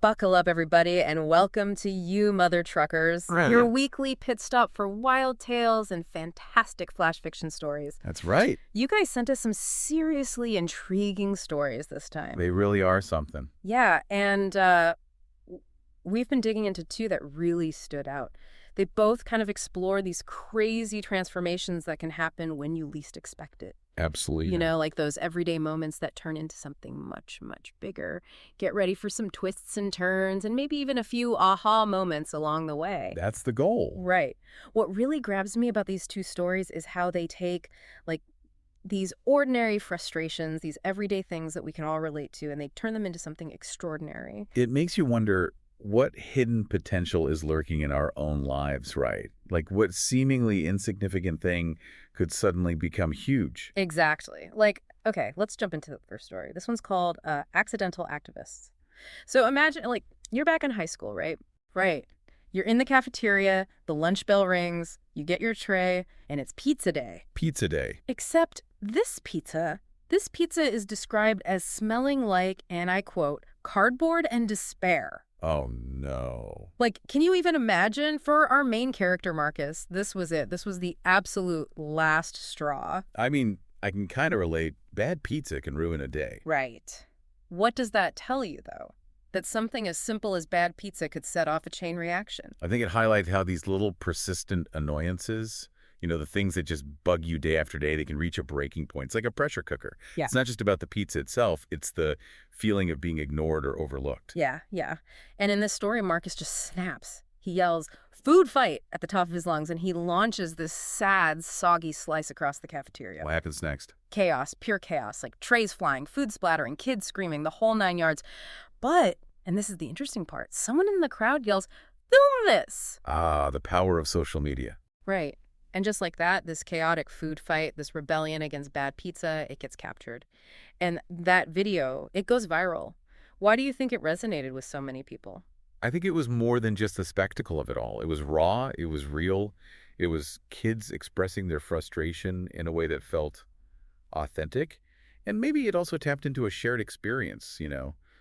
Buckle up, everybody, and welcome to You Mother Truckers, your weekly pit stop for wild tales and fantastic flash fiction stories. That's right. You guys sent us some seriously intriguing stories this time. They really are something. Yeah, and we've been digging into two that really stood out. They both kind of explore these crazy transformations that can happen when you least expect it. Absolutely. You know, like those everyday moments that turn into something much, much bigger. Get ready for some twists and turns and maybe even a few aha moments along the way. That's the goal. Right. What really grabs me about these two stories is how they take, like, these ordinary frustrations, these everyday things that we can all relate to, and they turn them into something extraordinary. It makes you wonder what hidden potential is lurking in our own lives, right? Like what seemingly insignificant thing could suddenly become huge. Exactly. Like, okay, let's jump into the first story. This one's called Accidental Activists. So imagine, like, you're back in high school, right? Right. You're in the cafeteria, the lunch bell rings, you get your tray, and it's pizza day. Pizza day. Except this pizza is described as smelling like, and I quote, cardboard and despair. Oh, no. Like, can you even imagine? For our main character, Marcus, this was it. This was the absolute last straw. I mean, I can kind of relate. Bad pizza can ruin a day. Right. What does that tell you, though? That something as simple as bad pizza could set off a chain reaction. I think it highlights how these little persistent annoyances, the things that just bug you day after day, they can reach a breaking point. It's like a pressure cooker. Yeah. It's not just about the pizza itself. It's the feeling of being ignored or overlooked. Yeah. And in this story, Marcus just snaps. He yells, "Food fight!" at the top of his lungs, and he launches this sad, soggy slice across the cafeteria. What happens next? Chaos, pure chaos, like trays flying, food splattering, kids screaming, the whole 9 yards. But, and this is the interesting part, someone in the crowd yells, "Film this!" Ah, the power of social media. Right. And just like that, this chaotic food fight, this rebellion against bad pizza, it gets captured. And that video, it goes viral. Why do you think it resonated with so many people? I think it was more than just the spectacle of it all. It was raw, it was real, it was kids expressing their frustration in a way that felt authentic. And maybe it also tapped into a shared experience,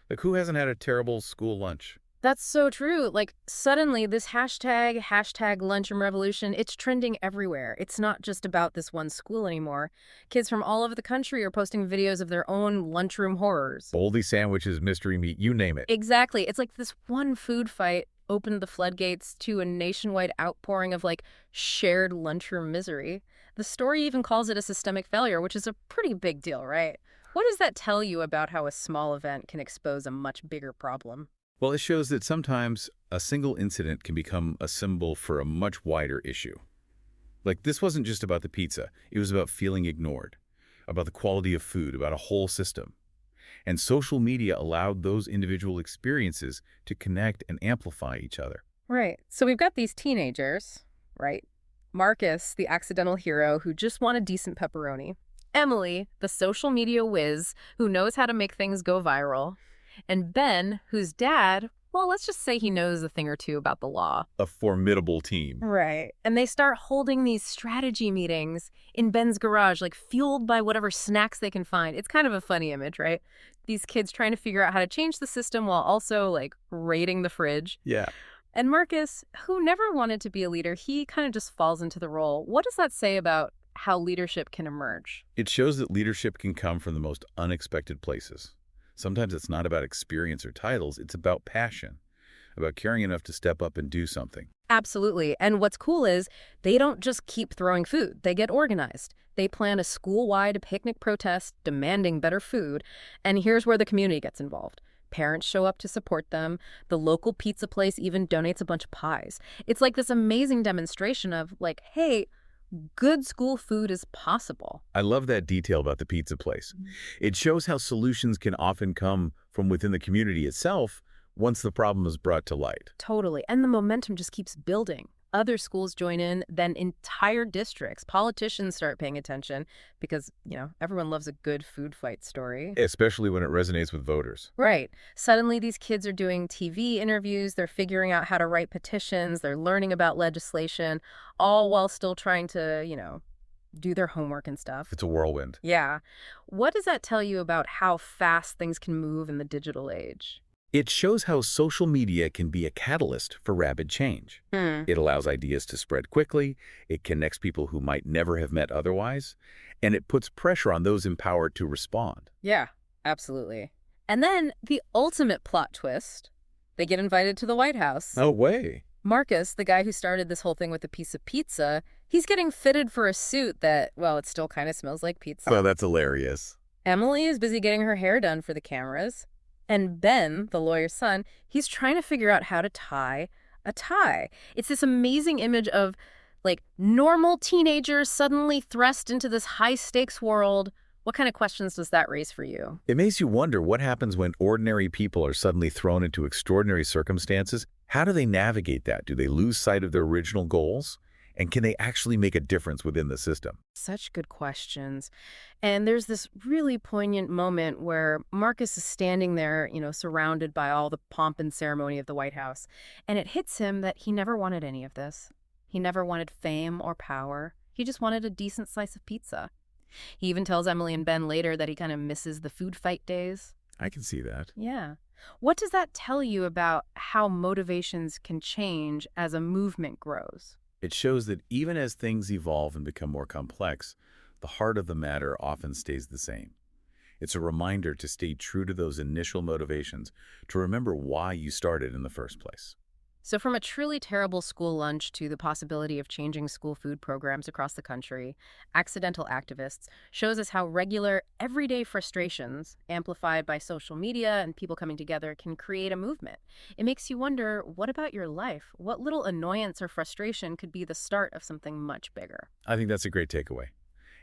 Like, who hasn't had a terrible school lunch? That's so true. Like, suddenly this hashtag lunchroom revolution, it's trending everywhere. It's not just about this one school anymore. Kids from all over the country are posting videos of their own lunchroom horrors. Boldy sandwiches, mystery meat, you name it. Exactly. It's like this one food fight opened the floodgates to a nationwide outpouring of, like, shared lunchroom misery. The story even calls it a systemic failure, which is a pretty big deal, right? What does that tell you about how a small event can expose a much bigger problem? Well, it shows that sometimes a single incident can become a symbol for a much wider issue. Like, this wasn't just about the pizza. It was about feeling ignored, about the quality of food, about a whole system. And social media allowed those individual experiences to connect and amplify each other. Right. So we've got these teenagers, right? Marcus, the accidental hero who just want a decent pepperoni. Emily, the social media whiz who knows how to make things go viral. And Ben, whose dad, well, let's just say he knows a thing or two about the law. A formidable team. Right. And they start holding these strategy meetings in Ben's garage, like fueled by whatever snacks they can find. It's kind of a funny image, right? These kids trying to figure out how to change the system while also, like, raiding the fridge. Yeah. And Marcus, who never wanted to be a leader, he kind of just falls into the role. What does that say about how leadership can emerge? It shows that leadership can come from the most unexpected places. Sometimes it's not about experience or titles, it's about passion, about caring enough to step up and do something. Absolutely. And what's cool is they don't just keep throwing food. They get organized. They plan a school-wide picnic protest demanding better food. And here's where the community gets involved. Parents show up to support them. The local pizza place even donates a bunch of pies. It's like this amazing demonstration of, like, hey, good school food is possible. I love that detail about the pizza place. It shows how solutions can often come from within the community itself once the problem is brought to light. Totally. And the momentum just keeps building. Other schools join in, then entire districts. Politicians start paying attention because, everyone loves a good food fight story. Especially when it resonates with voters. Right. Suddenly these kids are doing TV interviews, they're figuring out how to write petitions, they're learning about legislation, all while still trying to, do their homework and stuff. It's a whirlwind. Yeah. What does that tell you about how fast things can move in the digital age? It shows how social media can be a catalyst for rapid change. Hmm. It allows ideas to spread quickly, it connects people who might never have met otherwise, and it puts pressure on those empowered to respond. Yeah, absolutely. And then the ultimate plot twist, they get invited to the White House. No way. Marcus, the guy who started this whole thing with a piece of pizza, he's getting fitted for a suit that, well, it still kind of smells like pizza. Oh, that's hilarious. Emily is busy getting her hair done for the cameras. And Ben, the lawyer's son, he's trying to figure out how to tie a tie. It's this amazing image of, like, normal teenagers suddenly thrust into this high-stakes world. What kind of questions does that raise for you? It makes you wonder what happens when ordinary people are suddenly thrown into extraordinary circumstances. How do they navigate that? Do they lose sight of their original goals? And can they actually make a difference within the system? Such good questions. And there's this really poignant moment where Marcus is standing there, surrounded by all the pomp and ceremony of the White House. And it hits him that he never wanted any of this. He never wanted fame or power. He just wanted a decent slice of pizza. He even tells Emily and Ben later that he kind of misses the food fight days. I can see that. Yeah. What does that tell you about how motivations can change as a movement grows? It shows that even as things evolve and become more complex, the heart of the matter often stays the same. It's a reminder to stay true to those initial motivations, to remember why you started in the first place. So from a truly terrible school lunch to the possibility of changing school food programs across the country, Accidental Activists shows us how regular, everyday frustrations, amplified by social media and people coming together, can create a movement. It makes you wonder, what about your life? What little annoyance or frustration could be the start of something much bigger? I think that's a great takeaway.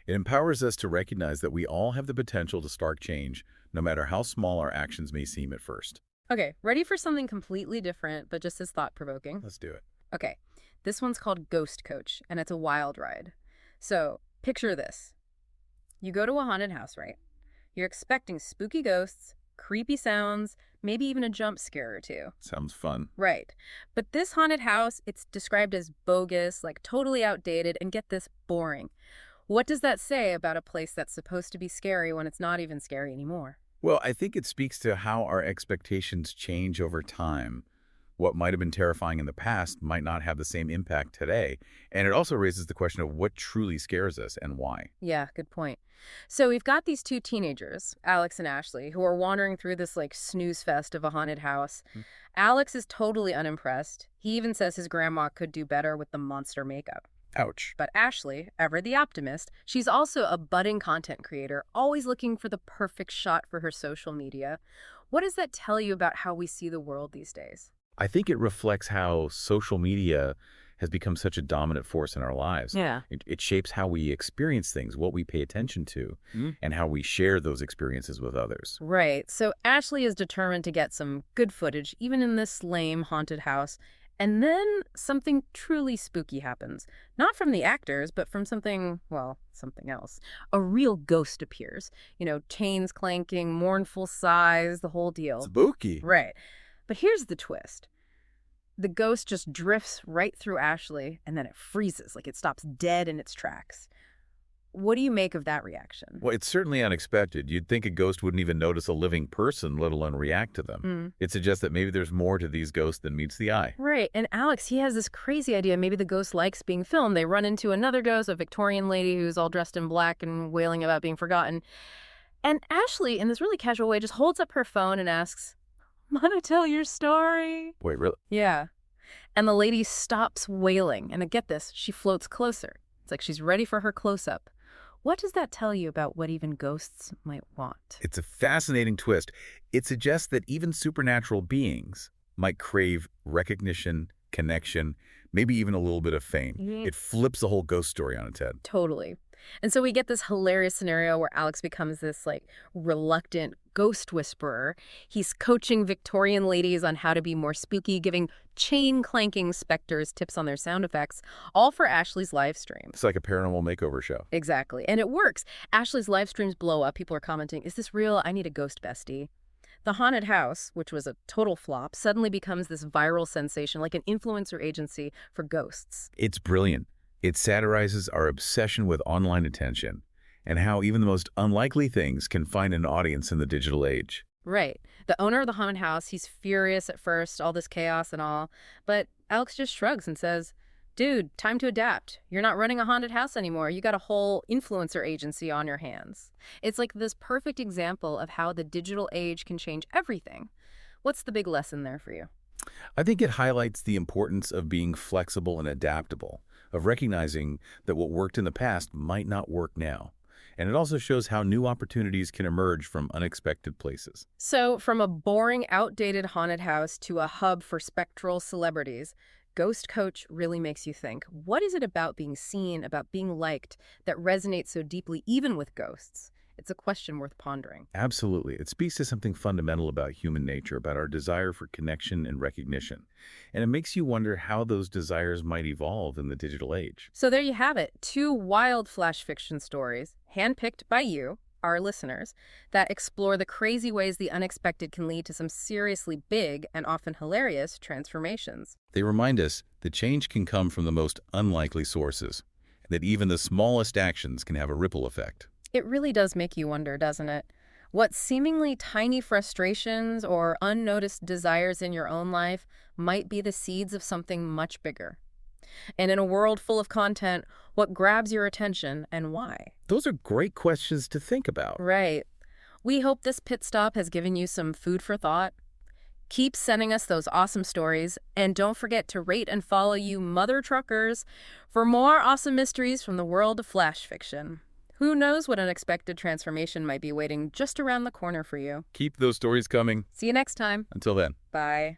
It empowers us to recognize that we all have the potential to spark change, no matter how small our actions may seem at first. Okay, ready for something completely different, but just as thought-provoking? Let's do it. Okay, this one's called Ghost Coach, and it's a wild ride. So, picture this. You go to a haunted house, right? You're expecting spooky ghosts, creepy sounds, maybe even a jump scare or two. Sounds fun. Right. But this haunted house, it's described as bogus, like totally outdated, and get this, boring. What does that say about a place that's supposed to be scary when it's not even scary anymore? Well, I think it speaks to how our expectations change over time. What might have been terrifying in the past might not have the same impact today. And it also raises the question of what truly scares us and why. Yeah, good point. So we've got these two teenagers, Alex and Ashley, who are wandering through this like snooze fest of a haunted house. Alex is totally unimpressed. He even says his grandma could do better with the monster makeup. Ouch. But Ashley, ever the optimist, she's also a budding content creator, always looking for the perfect shot for her social media. What does that tell you about how we see the world these days? I think it reflects how social media has become such a dominant force in our lives. Yeah. It shapes how we experience things, what we pay attention to, and how we share those experiences with others. Right. So Ashley is determined to get some good footage, even in this lame haunted house. And then something truly spooky happens. Not from the actors, but from something else. A real ghost appears. Chains clanking, mournful sighs, the whole deal. Spooky. Right. But here's the twist. The ghost just drifts right through Ashley, and then it freezes, like it stops dead in its tracks. What do you make of that reaction? Well, it's certainly unexpected. You'd think a ghost wouldn't even notice a living person, let alone react to them. It suggests that maybe there's more to these ghosts than meets the eye. Right. And Alex, he has this crazy idea. Maybe the ghost likes being filmed. They run into another ghost, a Victorian lady who's all dressed in black and wailing about being forgotten. And Ashley, in this really casual way, just holds up her phone and asks, "Want to tell your story?" Wait, really? Yeah. And the lady stops wailing. And get this, she floats closer. It's like she's ready for her close-up. What does that tell you about what even ghosts might want? It's a fascinating twist. It suggests that even supernatural beings might crave recognition, connection, maybe even a little bit of fame. It flips the whole ghost story on its head. Totally. And so we get this hilarious scenario where Alex becomes this reluctant ghost whisperer. He's coaching Victorian ladies on how to be more spooky, giving chain-clanking specters tips on their sound effects, all for Ashley's live stream. It's like a paranormal makeover show. Exactly. And it works. Ashley's live streams blow up. People are commenting, "Is this real? I need a ghost bestie." The haunted house, which was a total flop, suddenly becomes this viral sensation, like an influencer agency for ghosts. It's brilliant. It satirizes our obsession with online attention and how even the most unlikely things can find an audience in the digital age. Right. The owner of the haunted house, he's furious at first, all this chaos and all. But Alex just shrugs and says, dude, time to adapt. You're not running a haunted house anymore. You got a whole influencer agency on your hands. It's like this perfect example of how the digital age can change everything. What's the big lesson there for you? I think it highlights the importance of being flexible and adaptable, of recognizing that what worked in the past might not work now. And it also shows how new opportunities can emerge from unexpected places. So, from a boring, outdated haunted house to a hub for spectral celebrities, Ghost Coach really makes you think. What is it about being seen, about being liked, that resonates so deeply even with ghosts? It's a question worth pondering. Absolutely. It speaks to something fundamental about human nature, about our desire for connection and recognition. And it makes you wonder how those desires might evolve in the digital age. So there you have it, two wild flash fiction stories, handpicked by you, our listeners, that explore the crazy ways the unexpected can lead to some seriously big and often hilarious transformations. They remind us that change can come from the most unlikely sources, and that even the smallest actions can have a ripple effect. It really does make you wonder, doesn't it? What seemingly tiny frustrations or unnoticed desires in your own life might be the seeds of something much bigger. And in a world full of content, what grabs your attention and why? Those are great questions to think about. Right. We hope this pit stop has given you some food for thought. Keep sending us those awesome stories, and don't forget to rate and follow you mother truckers for more awesome mysteries from the world of flash fiction. Who knows what unexpected transformation might be waiting just around the corner for you. Keep those stories coming. See you next time. Until then. Bye.